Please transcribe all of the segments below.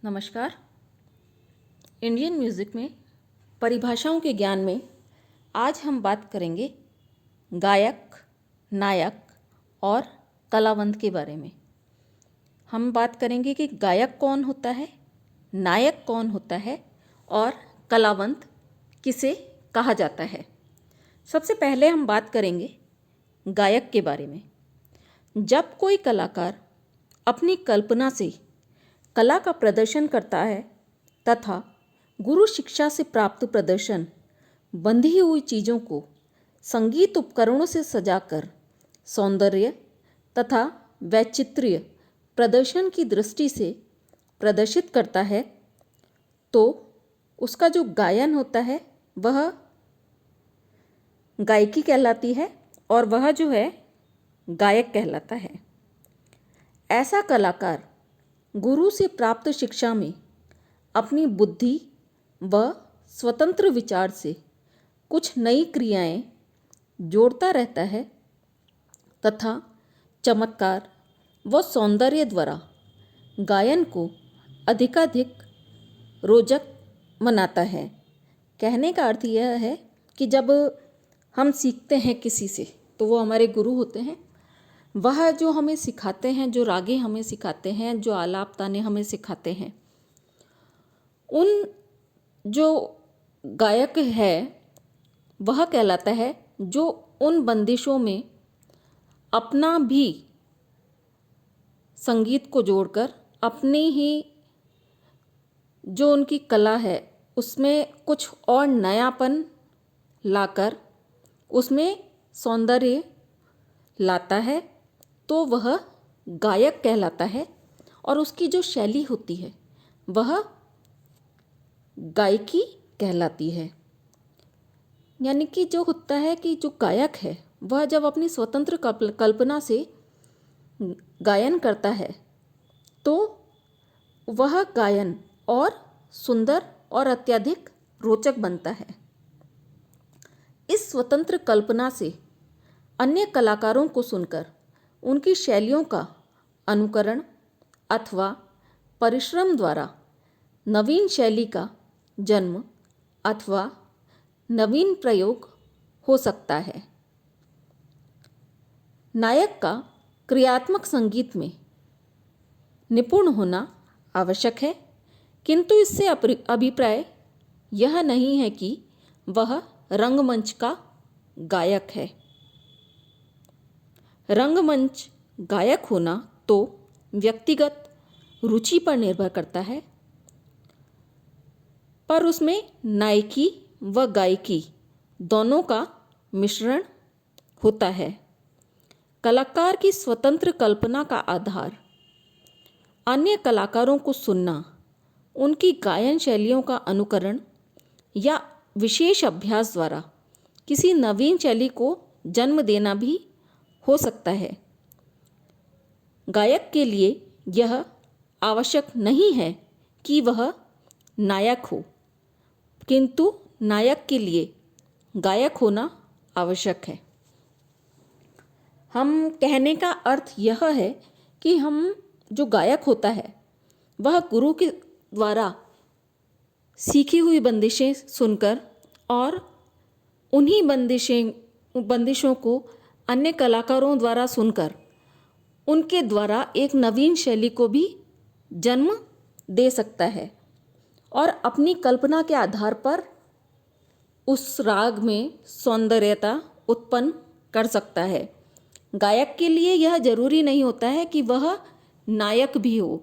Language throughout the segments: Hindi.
नमस्कार। इंडियन म्यूज़िक में परिभाषाओं के ज्ञान में आज हम बात करेंगे गायक, नायक और कलावंत के बारे में। हम बात करेंगे कि गायक कौन होता है, नायक कौन होता है और कलावंत किसे कहा जाता है। सबसे पहले हम बात करेंगे गायक के बारे में। जब कोई कलाकार अपनी कल्पना से कला का प्रदर्शन करता है तथा गुरु शिक्षा से प्राप्त प्रदर्शन बंधी हुई चीज़ों को संगीत उपकरणों से सजाकर सौंदर्य तथा वैचित्र्य प्रदर्शन की दृष्टि से प्रदर्शित करता है, तो उसका जो गायन होता है वह गायकी कहलाती है और वह जो है गायक कहलाता है। ऐसा कलाकार गुरु से प्राप्त शिक्षा में अपनी बुद्धि व स्वतंत्र विचार से कुछ नई क्रियाएं जोड़ता रहता है तथा चमत्कार व सौंदर्य द्वारा गायन को अधिकाधिक रोचक बनाता है। कहने का अर्थ यह है कि जब हम सीखते हैं किसी से तो वो हमारे गुरु होते हैं। वह जो हमें सिखाते हैं, जो रागे हमें सिखाते हैं, जो आलाप ताने हमें सिखाते हैं, उन जो गायक है वह कहलाता है जो उन बंदिशों में अपना भी संगीत को जोड़कर अपनी ही जो उनकी कला है उसमें कुछ और नयापन लाकर उसमें सौंदर्य लाता है, तो वह गायक कहलाता है। और उसकी जो शैली होती है वह गायकी कहलाती है। यानी कि जो होता है कि जो गायक है वह जब अपनी स्वतंत्र कल्पना से गायन करता है तो वह गायन और सुंदर और अत्यधिक रोचक बनता है। इस स्वतंत्र कल्पना से अन्य कलाकारों को सुनकर उनकी शैलियों का अनुकरण अथवा परिश्रम द्वारा नवीन शैली का जन्म अथवा नवीन प्रयोग हो सकता है। नायक का क्रियात्मक संगीत में निपुण होना आवश्यक है, किंतु इससे अभिप्राय यह नहीं है कि वह रंगमंच का गायक है। रंगमंच गायक होना तो व्यक्तिगत रुचि पर निर्भर करता है, पर उसमें नायकी व गायकी दोनों का मिश्रण होता है। कलाकार की स्वतंत्र कल्पना का आधार अन्य कलाकारों को सुनना, उनकी गायन शैलियों का अनुकरण या विशेष अभ्यास द्वारा किसी नवीन शैली को जन्म देना भी हो सकता है। गायक के लिए यह आवश्यक नहीं है कि वह नायक हो, किंतु नायक के लिए गायक होना आवश्यक है। हम कहने का अर्थ यह है कि हम जो गायक होता है वह गुरु के द्वारा सीखी हुई बंदिशें सुनकर और उन्हीं बंदिशों को अन्य कलाकारों द्वारा सुनकर उनके द्वारा एक नवीन शैली को भी जन्म दे सकता है और अपनी कल्पना के आधार पर उस राग में सौंदर्यता उत्पन्न कर सकता है। गायक के लिए यह जरूरी नहीं होता है कि वह नायक भी हो,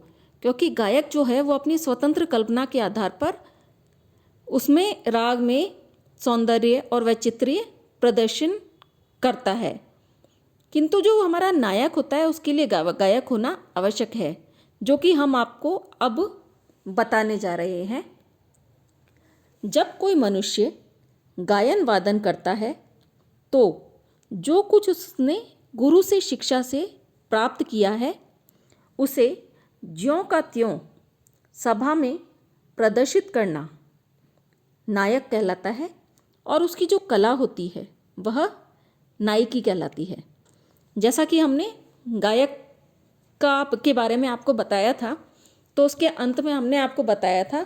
क्योंकि गायक जो है वो अपनी स्वतंत्र कल्पना के आधार पर उसमें राग में सौंदर्य और वैचित्र्य प्रदर्शन करता है। किंतु जो हमारा नायक होता है उसके लिए गायक होना आवश्यक है, जो कि हम आपको अब बताने जा रहे हैं। जब कोई मनुष्य गायन वादन करता है तो जो कुछ उसने गुरु से शिक्षा से प्राप्त किया है उसे ज्यों का त्यों सभा में प्रदर्शित करना नायक कहलाता है और उसकी जो कला होती है वह नायकी कहलाती है। जैसा कि हमने गायक के बारे में आपको बताया था तो उसके अंत में हमने आपको बताया था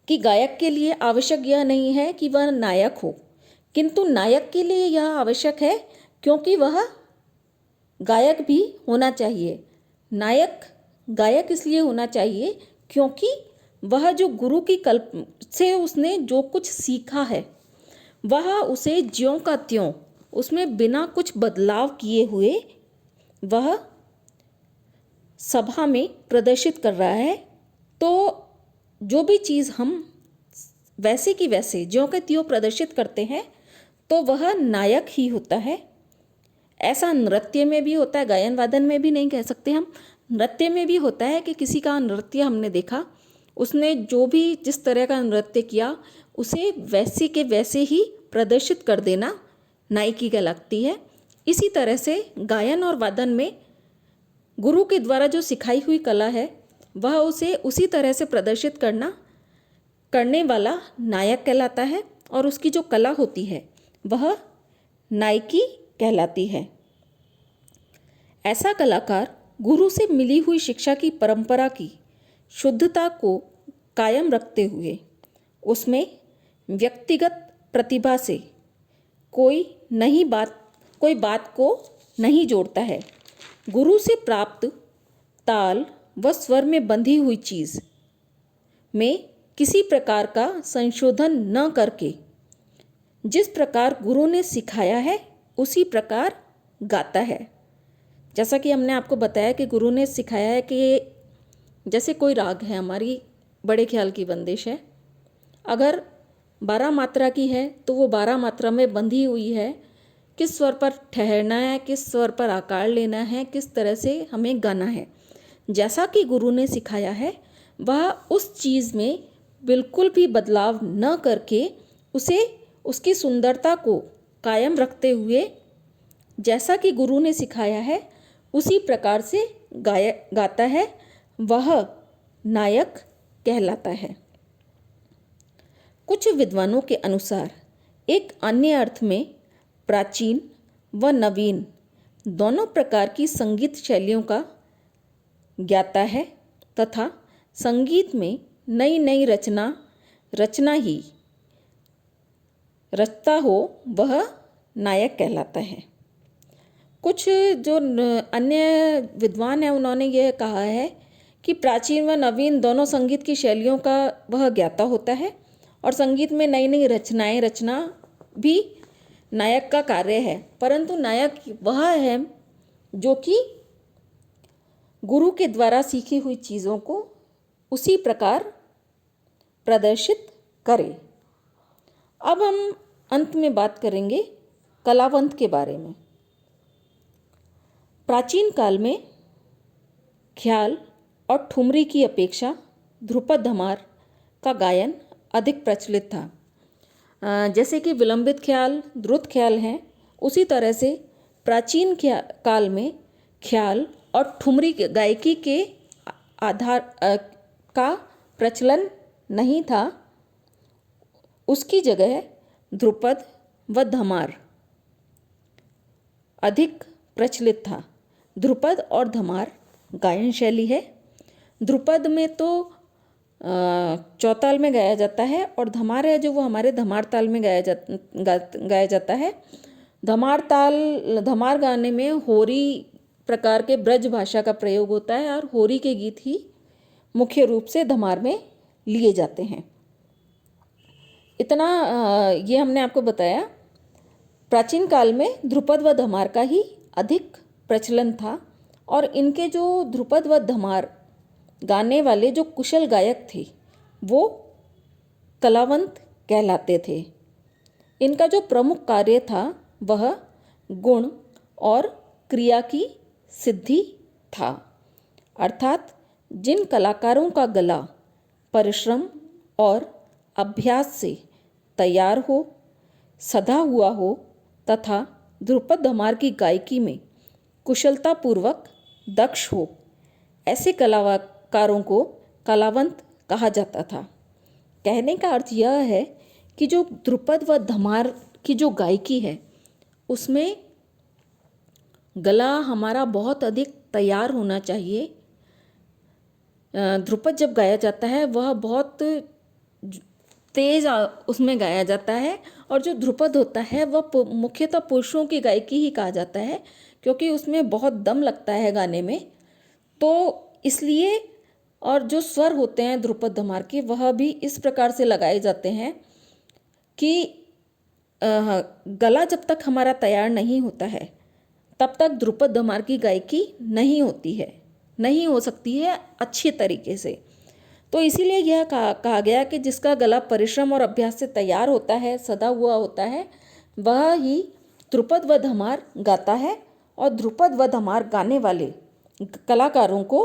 कि गायक के लिए आवश्यक यह नहीं है कि वह नायक हो, किंतु नायक के लिए यह आवश्यक है क्योंकि वह गायक भी होना चाहिए। नायक गायक इसलिए होना चाहिए क्योंकि वह जो गुरु की कल्प से उसने जो कुछ सीखा है वह उसे ज्यों का त्यों, उसमें बिना कुछ बदलाव किए हुए वह सभा में प्रदर्शित कर रहा है। तो जो भी चीज़ हम वैसे की वैसे ज्यों के त्यों प्रदर्शित करते हैं तो वह नायक ही होता है। ऐसा नृत्य में भी होता है, गायन वादन में भी नहीं कह सकते हम, नृत्य में भी होता है कि किसी का नृत्य हमने देखा, उसने जो भी जिस तरह का नृत्य किया उसे वैसे के वैसे ही प्रदर्शित कर देना नायकी कहलाती है। इसी तरह से गायन और वादन में गुरु के द्वारा जो सिखाई हुई कला है वह उसे उसी तरह से प्रदर्शित करने वाला नायक कहलाता है और उसकी जो कला होती है वह नायकी कहलाती है। ऐसा कलाकार गुरु से मिली हुई शिक्षा की परंपरा की शुद्धता को कायम रखते हुए उसमें व्यक्तिगत प्रतिभा से कोई बात को नहीं जोड़ता है। गुरु से प्राप्त ताल व स्वर में बंधी हुई चीज़ में किसी प्रकार का संशोधन न करके जिस प्रकार गुरु ने सिखाया है उसी प्रकार गाता है। जैसा कि हमने आपको बताया कि गुरु ने सिखाया है कि जैसे कोई राग है, हमारी बड़े ख्याल की बंदिश है, अगर 12 मात्रा की है तो वो 12 मात्रा में बंधी हुई है, किस स्वर पर ठहरना है, किस स्वर पर आकार लेना है, किस तरह से हमें गाना है। जैसा कि गुरु ने सिखाया है वह उस चीज़ में बिल्कुल भी बदलाव न करके उसे उसकी सुंदरता को कायम रखते हुए जैसा कि गुरु ने सिखाया है उसी प्रकार से गाता है, वह नायक कहलाता है। कुछ विद्वानों के अनुसार एक अन्य अर्थ में प्राचीन व नवीन दोनों प्रकार की संगीत शैलियों का ज्ञाता है तथा संगीत में नई नई रचना ही रचता हो वह नायक कहलाता है। कुछ जो अन्य विद्वान हैं उन्होंने यह कहा है कि प्राचीन व नवीन दोनों संगीत की शैलियों का वह ज्ञाता होता है और संगीत में नई नई रचनाएं रचना भी नायक का कार्य है, परंतु नायक वह है जो कि गुरु के द्वारा सीखी हुई चीज़ों को उसी प्रकार प्रदर्शित करे। अब हम अंत में बात करेंगे कलावंत के बारे में। प्राचीन काल में ख्याल और ठुमरी की अपेक्षा ध्रुपद धमार का गायन अधिक प्रचलित था। जैसे कि विलंबित ख्याल, द्रुत ख्याल हैं, उसी तरह से प्राचीन काल में ख्याल और ठुमरी गायकी के आधार का प्रचलन नहीं था। उसकी जगह ध्रुपद व धमार अधिक प्रचलित था। ध्रुपद और धमार गायन शैली है। ध्रुपद में तो चौताल में गाया जाता है और धमार है जो वो हमारे धमार ताल में गाया जाता है। धमार गाने में होरी प्रकार के ब्रज भाषा का प्रयोग होता है और होरी के गीत ही मुख्य रूप से धमार में लिए जाते हैं। इतना ये हमने आपको बताया। प्राचीन काल में ध्रुपद व धमार का ही अधिक प्रचलन था और इनके जो ध्रुपद व धमार गाने वाले जो कुशल गायक थे वो कलावंत कहलाते थे। इनका जो प्रमुख कार्य था वह गुण और क्रिया की सिद्धि था, अर्थात जिन कलाकारों का गला परिश्रम और अभ्यास से तैयार हो, सधा हुआ हो तथा ध्रुपद धमार की गायकी में कुशलतापूर्वक दक्ष हो, ऐसे कलाकारों को कलावंत कहा जाता था। कहने का अर्थ यह है कि जो ध्रुपद व धमार की जो गायकी है उसमें गला हमारा बहुत अधिक तैयार होना चाहिए, ध्रुपद जब गाया जाता है वह बहुत तेज उसमें गाया जाता है। और जो ध्रुपद होता है वह मुख्यतः पुरुषों की गायकी ही कहा जाता है, क्योंकि उसमें बहुत दम लगता है गाने में। तो इसलिए, और जो स्वर होते हैं ध्रुपद धमार के वह भी इस प्रकार से लगाए जाते हैं कि गला जब तक हमारा तैयार नहीं होता है तब तक ध्रुपद धमार की गायकी नहीं होती है, नहीं हो सकती है अच्छे तरीके से। तो इसीलिए यह कहा गया कि जिसका गला परिश्रम और अभ्यास से तैयार होता है, सदा हुआ होता है, वह ही ध्रुपद व धमार गाता है। और ध्रुपद व धमार गाने वाले कलाकारों को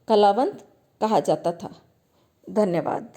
कलावंत कहा जाता था। धन्यवाद।